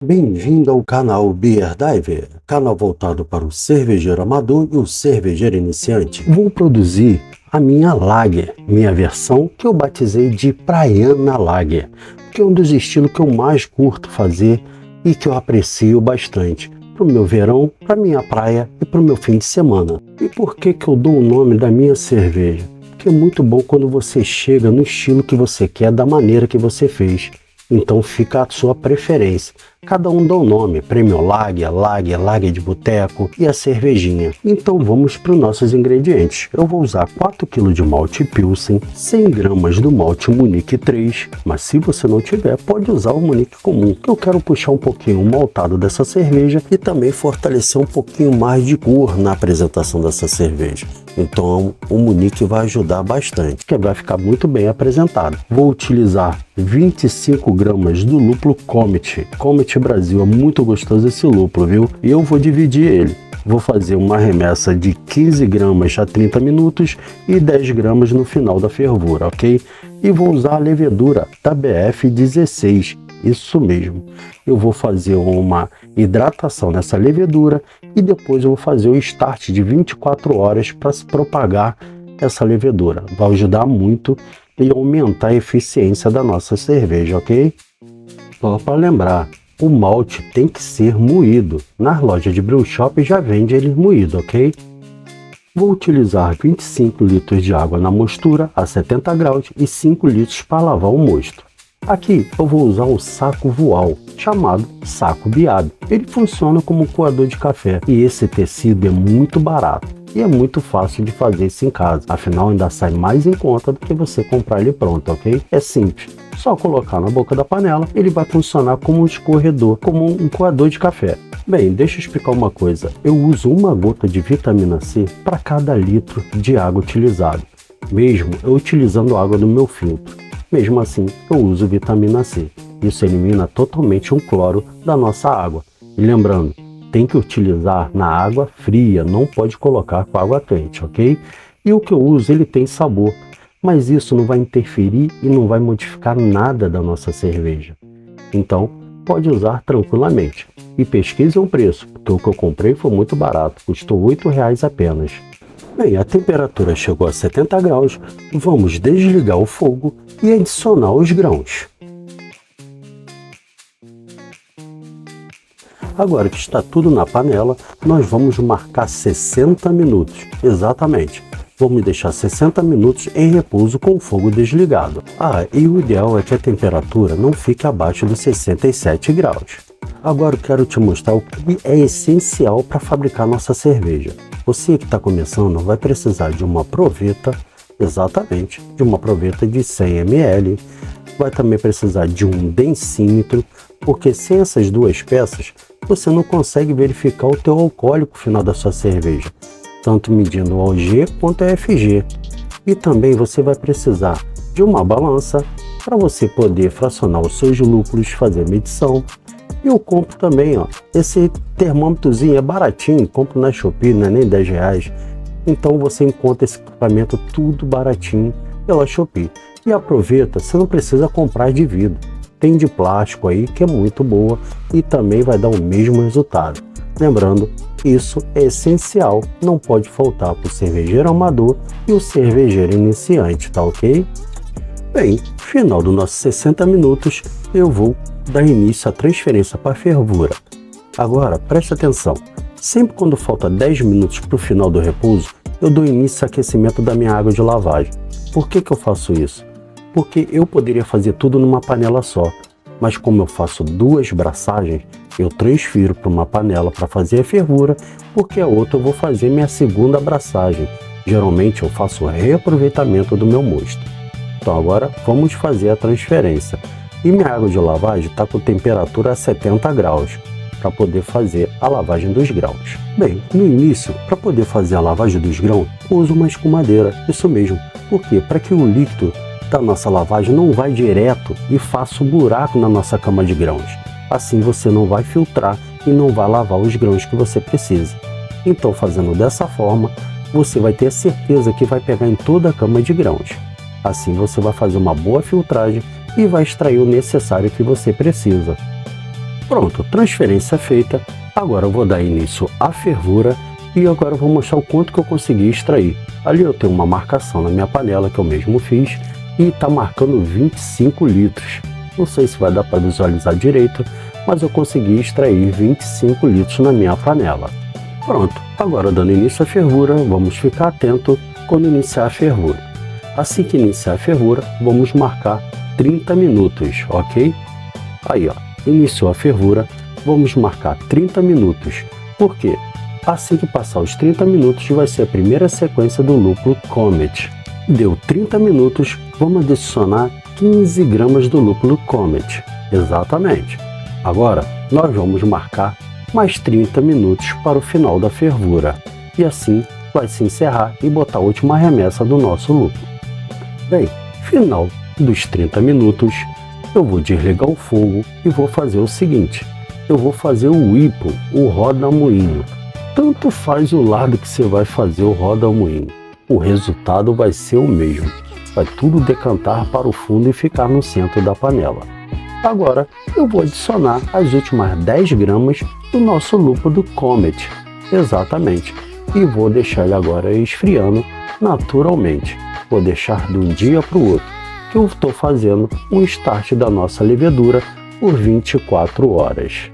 Bem-vindo ao canal Beer Diver, canal voltado para o cervejeiro amador e o cervejeiro iniciante. Vou produzir a minha Lager, minha versão que eu batizei de Praiana Lager, que é um dos estilos que eu mais curto fazer e que eu aprecio bastante para o meu verão, para minha praia e para o meu fim de semana. E por que eu dou o nome da minha cerveja? Porque é muito bom quando você chega no estilo que você quer, da maneira que você fez. Então fica a sua preferência. Cada um dá um nome, Premium Lager, Lager de boteco e a cervejinha. Então vamos para os nossos ingredientes. Eu vou usar 4 kg de malte Pilsen, 100 gramas do malte Munich 3, mas se você não tiver, pode usar o Munich comum. Eu quero puxar um pouquinho o maltado dessa cerveja e também fortalecer um pouquinho mais de cor na apresentação dessa cerveja. Então o Munich vai ajudar bastante, que vai ficar muito bem apresentado. Vou utilizar 25 gramas do lúpulo Comet Brasil, é muito gostoso esse lúpulo, viu? E eu vou dividir ele. Vou fazer uma remessa de 15 gramas a 30 minutos e 10 gramas no final da fervura, ok? E vou usar a levedura da BF16, isso mesmo. Eu vou fazer uma hidratação nessa levedura e depois eu vou fazer o start de 24 horas para se propagar essa levedura. Vai ajudar muito e aumentar a eficiência da nossa cerveja, ok? Só para lembrar, o malte tem que ser moído. Nas lojas de brew shop já vende ele moído, ok? Vou utilizar 25 litros de água na mostura a 70 graus e 5 litros para lavar o mosto. Aqui eu vou usar um saco voal, chamado saco Biab. Ele funciona como coador de café e esse tecido é muito barato. E é muito fácil de fazer isso em casa, afinal ainda sai mais em conta do que você comprar ele pronto, ok? É simples, só colocar na boca da panela, ele vai funcionar como um escorredor, como um coador de café. Bem, deixa eu explicar uma coisa, eu uso uma gota de vitamina C para cada litro de água utilizado, mesmo eu utilizando a água do meu filtro. Mesmo assim, eu uso vitamina C, isso elimina totalmente o cloro da nossa água. E lembrando, tem que utilizar na água fria, não pode colocar com água quente, ok? E o que eu uso, ele tem sabor, mas isso não vai interferir e não vai modificar nada da nossa cerveja. Então, pode usar tranquilamente. E pesquise o preço, porque o que eu comprei foi muito barato, custou R$ 8,00 apenas. Bem, a temperatura chegou a 70 graus, vamos desligar o fogo e adicionar os grãos. Agora que está tudo na panela, nós vamos marcar 60 minutos, exatamente. Vamos deixar 60 minutos em repouso com o fogo desligado. E o ideal é que a temperatura não fique abaixo dos 67 graus. Agora eu quero te mostrar o que é essencial para fabricar nossa cerveja. Você que está começando vai precisar de uma proveta, exatamente, de uma proveta de 100 ml. Vai também precisar de um densímetro, porque sem essas duas peças, você não consegue verificar o teu alcoólico final da sua cerveja, tanto medindo o OG quanto o FG. E também você vai precisar de uma balança para você poder fracionar os seus lúpulos, fazer medição. E eu compro também, esse termômetrozinho é baratinho, compro na Shopee, não é nem R$10. Então você encontra esse equipamento tudo baratinho pela Shopee. E aproveita, você não precisa comprar de vidro. Tem de plástico aí que é muito boa e também vai dar o mesmo resultado. Lembrando, isso é essencial, não pode faltar para o cervejeiro amador e o cervejeiro iniciante, tá ok? Bem, final dos nossos 60 minutos, eu vou dar início à transferência para a fervura. Agora, preste atenção, sempre quando falta 10 minutos para o final do repouso, eu dou início ao aquecimento da minha água de lavagem. Por que eu faço isso? Porque eu poderia fazer tudo numa panela só, mas como eu faço duas braçagens, eu transfiro para uma panela para fazer a fervura, porque a outra eu vou fazer minha segunda abraçagem. Geralmente eu faço o reaproveitamento do meu mosto. Então agora vamos fazer a transferência. E minha água de lavagem está com temperatura a 70 graus, para poder fazer a lavagem dos grãos. Bem, no início, para poder fazer a lavagem dos grãos, eu uso uma escumadeira, isso mesmo. Por quê? Para que o líquido da nossa lavagem não vai direto e faça um buraco na nossa cama de grãos. Assim você não vai filtrar e não vai lavar os grãos que você precisa. Então, fazendo dessa forma, você vai ter a certeza que vai pegar em toda a cama de grãos. Assim você vai fazer uma boa filtragem e vai extrair o necessário que você precisa. Pronto, transferência feita. Agora eu vou dar início à fervura e agora eu vou mostrar o quanto que eu consegui extrair. Ali eu tenho uma marcação na minha panela que eu mesmo fiz e está marcando 25 litros. Não sei se vai dar para visualizar direito, mas eu consegui extrair 25 litros na minha panela. Pronto, agora dando início à fervura, vamos ficar atento quando iniciar a fervura. Assim que iniciar a fervura, vamos marcar 30 minutos, ok? Aí ó, iniciou a fervura, vamos marcar 30 minutos. Por quê? Assim que passar os 30 minutos vai ser a primeira sequência do lúpulo Comet. Deu 30 minutos, vamos adicionar 15 gramas do lúpulo Comet. Exatamente. Agora nós vamos marcar mais 30 minutos para o final da fervura. E assim vai se encerrar e botar a última remessa do nosso lúpulo. Bem, final dos 30 minutos, eu vou desligar o fogo e vou fazer o seguinte. Eu vou fazer o whipple, o roda-moinho. Tanto faz o lado que você vai fazer o roda-moinho. O resultado vai ser o mesmo. Vai tudo decantar para o fundo e ficar no centro da panela. Agora eu vou adicionar as últimas 10 gramas do nosso lúpulo Comet. Exatamente. E vou deixar ele agora esfriando naturalmente. Vou deixar de um dia para o outro, que eu estou fazendo um start da nossa levedura por 24 horas.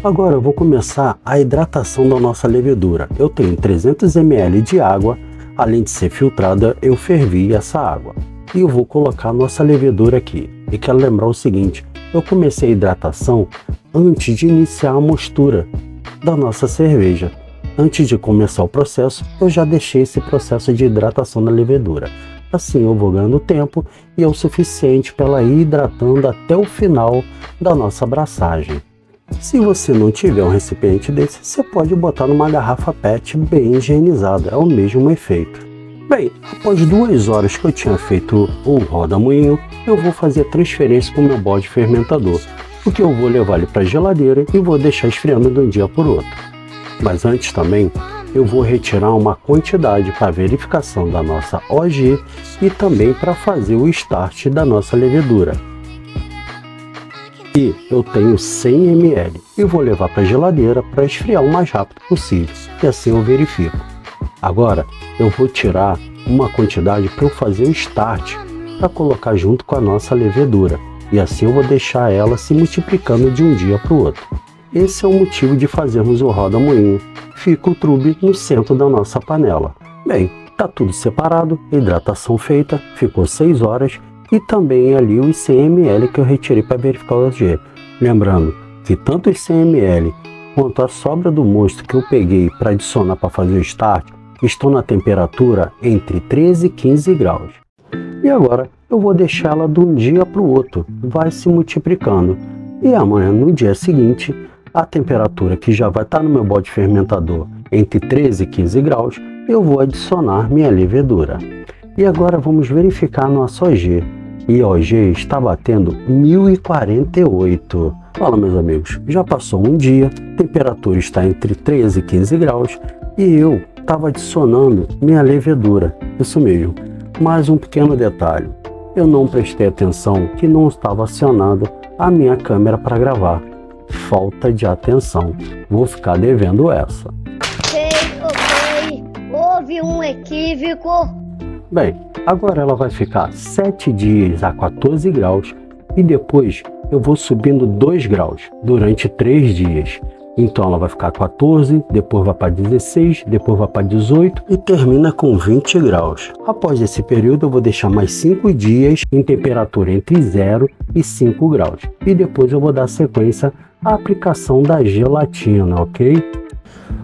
Agora eu vou começar a hidratação da nossa levedura. Eu tenho 300 ml de água, além de ser filtrada, eu fervi essa água. E eu vou colocar a nossa levedura aqui. E quero lembrar o seguinte, eu comecei a hidratação antes de iniciar a mostura da nossa cerveja. Antes de começar o processo, eu já deixei esse processo de hidratação da levedura. Assim eu vou ganhando tempo e é o suficiente para ela ir hidratando até o final da nossa abraçagem. Se você não tiver um recipiente desse, você pode botar numa garrafa PET bem higienizada, é o mesmo efeito. Bem, após 2 horas que eu tinha feito o roda-moinho, eu vou fazer a transferência para o meu balde fermentador, porque eu vou levar ele para a geladeira e vou deixar esfriando de um dia por outro. Mas antes também, eu vou retirar uma quantidade para verificação da nossa OG e também para fazer o start da nossa levedura. E eu tenho 100 ml e vou levar para a geladeira para esfriar o mais rápido possível, e assim eu verifico. Agora eu vou tirar uma quantidade para eu fazer o start, para colocar junto com a nossa levedura, e assim eu vou deixar ela se multiplicando de um dia para o outro. Esse é o motivo de fazermos o roda-moinho. Fica o trube no centro da nossa panela. Bem, está tudo separado, hidratação feita, ficou 6 horas e também ali os 100 ml que eu retirei para verificar o OG. Lembrando que tanto os 100 ml quanto a sobra do mosto que eu peguei para adicionar para fazer o start estão na temperatura entre 13 e 15 graus. E agora eu vou deixá-la de um dia para o outro, vai se multiplicando. E amanhã, no dia seguinte, a temperatura que já vai estar no meu balde fermentador entre 13 e 15 graus, eu vou adicionar minha levedura. E agora vamos verificar nossa OG. E a OG está batendo 1048. Fala, meus amigos, já passou um dia, a temperatura está entre 13 e 15 graus e eu estava adicionando minha levedura. Isso mesmo, mais um pequeno detalhe. Eu não prestei atenção que não estava acionando a minha câmera para gravar. Falta de atenção. Vou ficar devendo essa. Ok. Houve um equívoco. Bem, agora ela vai ficar 7 dias a 14 graus e depois eu vou subindo 2 graus durante 3 dias. Então ela vai ficar 14, depois vai para 16, depois vai para 18 e termina com 20 graus. Após esse período eu vou deixar mais 5 dias em temperatura entre 0 e 5 graus. E depois eu vou dar sequência à aplicação da gelatina, ok?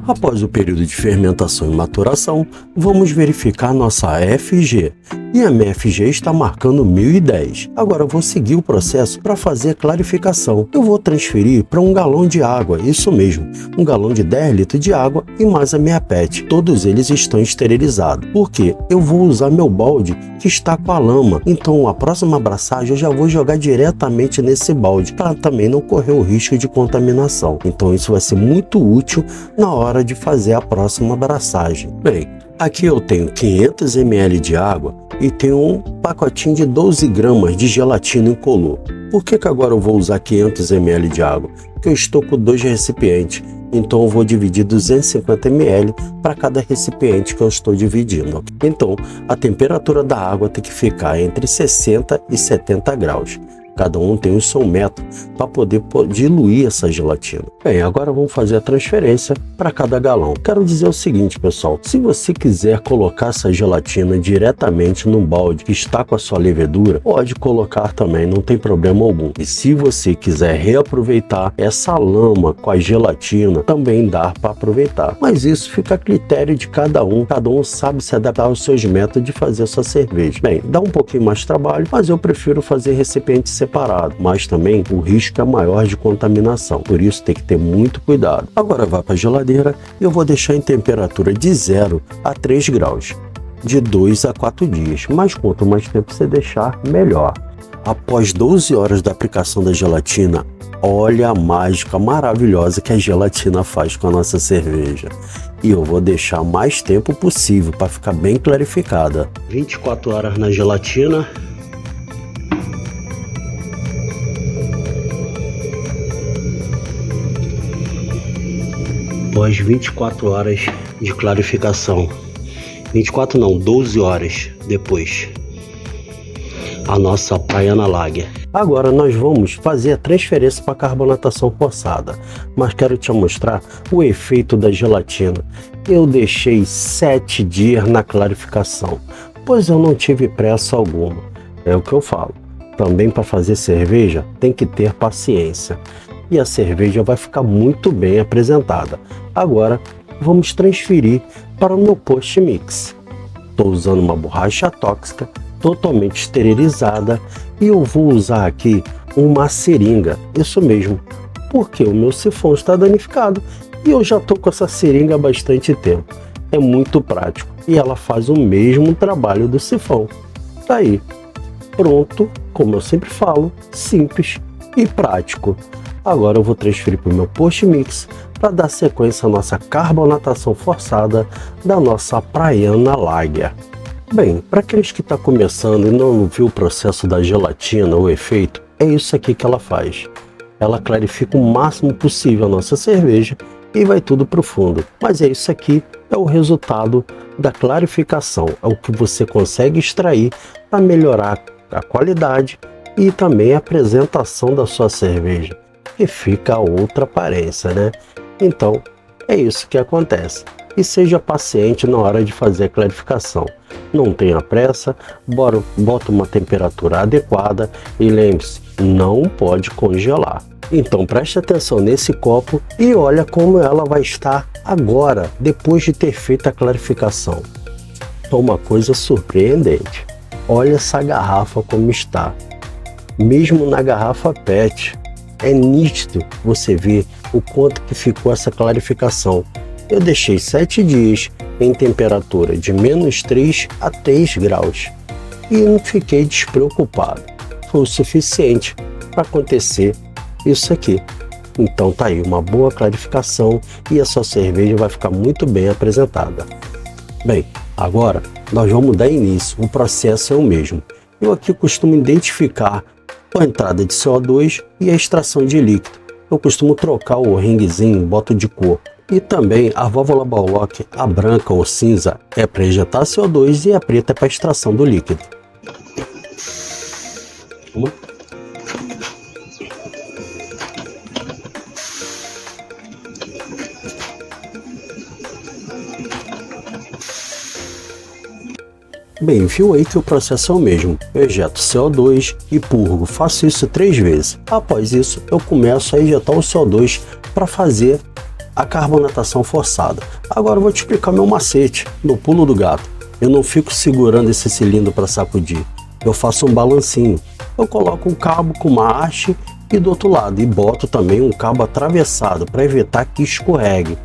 Após o período de fermentação e maturação, vamos verificar nossa FG. E a minha FG está marcando 1010. Agora eu vou seguir o processo para fazer a clarificação. Eu vou transferir para um galão de água, isso mesmo, um galão de 10 litros de água e mais a minha PET. Todos eles estão esterilizados, porque eu vou usar meu balde que está com a lama. Então a próxima abraçagem eu já vou jogar diretamente nesse balde, para também não correr o risco de contaminação. Então isso vai ser muito útil na hora de fazer a próxima abraçagem. Bem, Aqui eu tenho 500 ml de água e tenho um pacotinho de 12 gramas de gelatina incolor. Por que agora eu vou usar 500 ml de água? Porque eu estou com 2 recipientes, então eu vou dividir 250 ml para cada recipiente que eu estou dividindo. Então a temperatura da água tem que ficar entre 60 e 70 graus. Cada um tem o seu método para poder diluir essa gelatina. Bem, agora vamos fazer a transferência para cada galão. Quero dizer o seguinte, pessoal, se você quiser colocar essa gelatina diretamente num balde que está com a sua levedura, pode colocar também, não tem problema algum. E se você quiser reaproveitar essa lama com a gelatina, também dá para aproveitar. Mas isso fica a critério de cada um sabe se adaptar aos seus métodos de fazer a sua cerveja. Bem, dá um pouquinho mais de trabalho, mas eu prefiro fazer recipientes separado, mas também o risco é maior de contaminação, por isso tem que ter muito cuidado. Agora vai para a geladeira e eu vou deixar em temperatura de 0 a 3 graus, de 2 a 4 dias, mas quanto mais tempo você deixar, melhor. Após 12 horas da aplicação da gelatina, olha a mágica maravilhosa que a gelatina faz com a nossa cerveja. E eu vou deixar mais tempo possível para ficar bem clarificada. 24 horas na gelatina. Após 24 horas de clarificação, 24 não, 12 horas depois, a nossa Praiana Lager. Agora nós vamos fazer a transferência para carbonatação forçada, mas quero te mostrar o efeito da gelatina. Eu deixei 7 dias na clarificação, pois eu não tive pressa alguma. É o que eu falo, também para fazer cerveja tem que ter paciência. E a cerveja vai ficar muito bem apresentada. Agora vamos transferir para o meu post-mix. Estou usando uma borracha tóxica totalmente esterilizada e eu vou usar aqui uma seringa, isso mesmo, porque o meu sifão está danificado e eu já estou com essa seringa há bastante tempo. É muito prático e ela faz o mesmo trabalho do sifão. Tá aí, pronto, como eu sempre falo, simples e prático. Agora eu vou transferir para o meu post-mix para dar sequência à nossa carbonatação forçada da nossa Praiana Lager. Bem, para aqueles que estão começando e não viu o processo da gelatina, o efeito, é isso aqui que ela faz. Ela clarifica o máximo possível a nossa cerveja e vai tudo para o fundo. Mas é isso aqui, é o resultado da clarificação, é o que você consegue extrair para melhorar a qualidade e também a apresentação da sua cerveja. E fica outra aparência, né? Então, é isso que acontece. E seja paciente na hora de fazer a clarificação. Não tenha pressa, bota uma temperatura adequada e lembre-se, não pode congelar. Então preste atenção nesse copo e olha como ela vai estar agora, depois de ter feito a clarificação. É uma coisa surpreendente. Olha essa garrafa como está. Mesmo na garrafa PET, é nítido você ver o quanto que ficou essa clarificação. Eu deixei 7 dias em temperatura de -3 a 3 graus e não fiquei despreocupado. Foi o suficiente para acontecer isso aqui. Então tá aí, uma boa clarificação e a sua cerveja vai ficar muito bem apresentada. Bem, agora nós vamos dar início, o processo é o mesmo. Eu aqui costumo identificar a entrada de CO2 e a extração de líquido. Eu costumo trocar o ringuezinho, boto de cor. E também a válvula Bauloch, a branca ou cinza, é para injetar CO2 e a preta é para extração do líquido. Bem, viu aí que o processo é o mesmo. Eu injeto CO2 e purgo. Faço isso 3 vezes. Após isso, eu começo a injetar o CO2 para fazer a carbonatação forçada. Agora eu vou te explicar meu macete, no pulo do gato. Eu não fico segurando esse cilindro para sacudir. Eu faço um balancinho. Eu coloco um cabo com uma haste e do outro lado. E boto também um cabo atravessado para evitar que escorregue.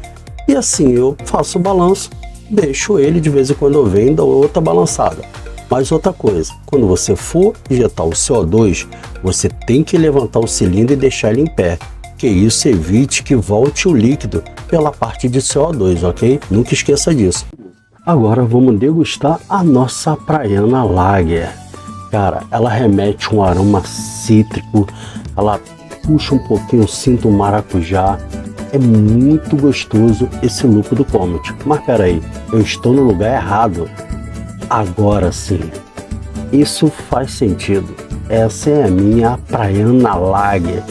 E assim eu faço o balanço. Deixo ele, de vez em quando eu venho, dou outra balançada. Mas outra coisa, quando você for injetar o CO2, você tem que levantar o cilindro e deixar ele em pé, que isso evite que volte o líquido pela parte de CO2, ok? Nunca esqueça disso. Agora vamos degustar a nossa Praiana Lager. Cara, ela remete um aroma cítrico, ela puxa um pouquinho, sinto um maracujá. É muito gostoso esse lúpulo Comet. Mas peraí, eu estou no lugar errado. Agora sim, isso faz sentido. Essa é a minha Praiana Lager.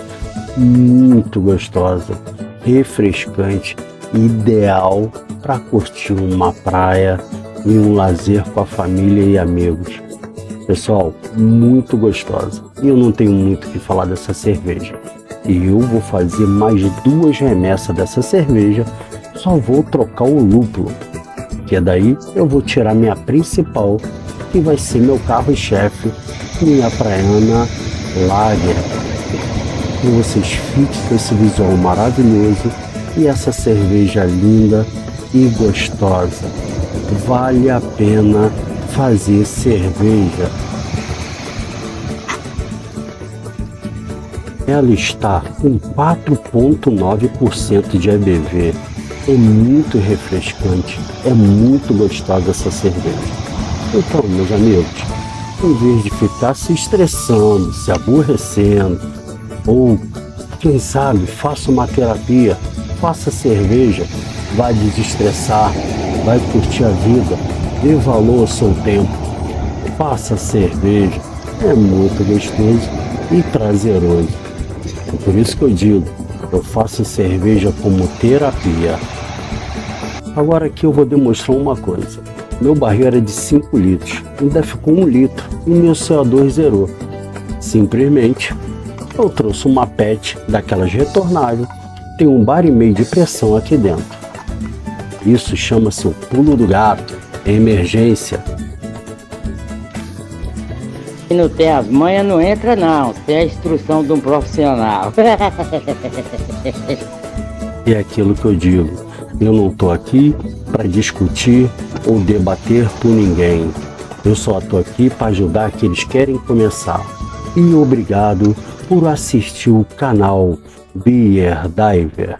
Muito gostosa, refrescante, ideal para curtir uma praia e um lazer com a família e amigos. Pessoal, muito gostosa. E eu não tenho muito o que falar dessa cerveja. E eu vou fazer mais 2 remessas dessa cerveja. Só vou trocar o lúpulo, que daí eu vou tirar minha principal, que vai ser meu carro-chefe, minha Praiana Lager. E vocês fiquem com esse visual maravilhoso e essa cerveja linda e gostosa. Vale a pena fazer cerveja. Ela está com 4,9% de ABV. É muito refrescante, é muito gostosa essa cerveja. Então, meus amigos, em vez de ficar se estressando, se aborrecendo, ou quem sabe, faça uma terapia, faça cerveja, vai desestressar, vai curtir a vida, dê valor ao seu tempo, faça cerveja, é muito gostoso e prazeroso. É por isso que eu digo, eu faço cerveja como terapia. Agora aqui eu vou demonstrar uma coisa. Meu barril era de 5 litros, ainda ficou 1 litro e meu CO2 zerou. Simplesmente, eu trouxe uma PET daquelas retornáveis, tem 1,5 bar de pressão aqui dentro. Isso chama-se o pulo do gato, é emergência. Se não tem as manhas, não entra não, tem a instrução de um profissional. E é aquilo que eu digo, eu não estou aqui para discutir ou debater com ninguém. Eu só estou aqui para ajudar aqueles que querem começar. E obrigado por assistir o canal Beer Diver.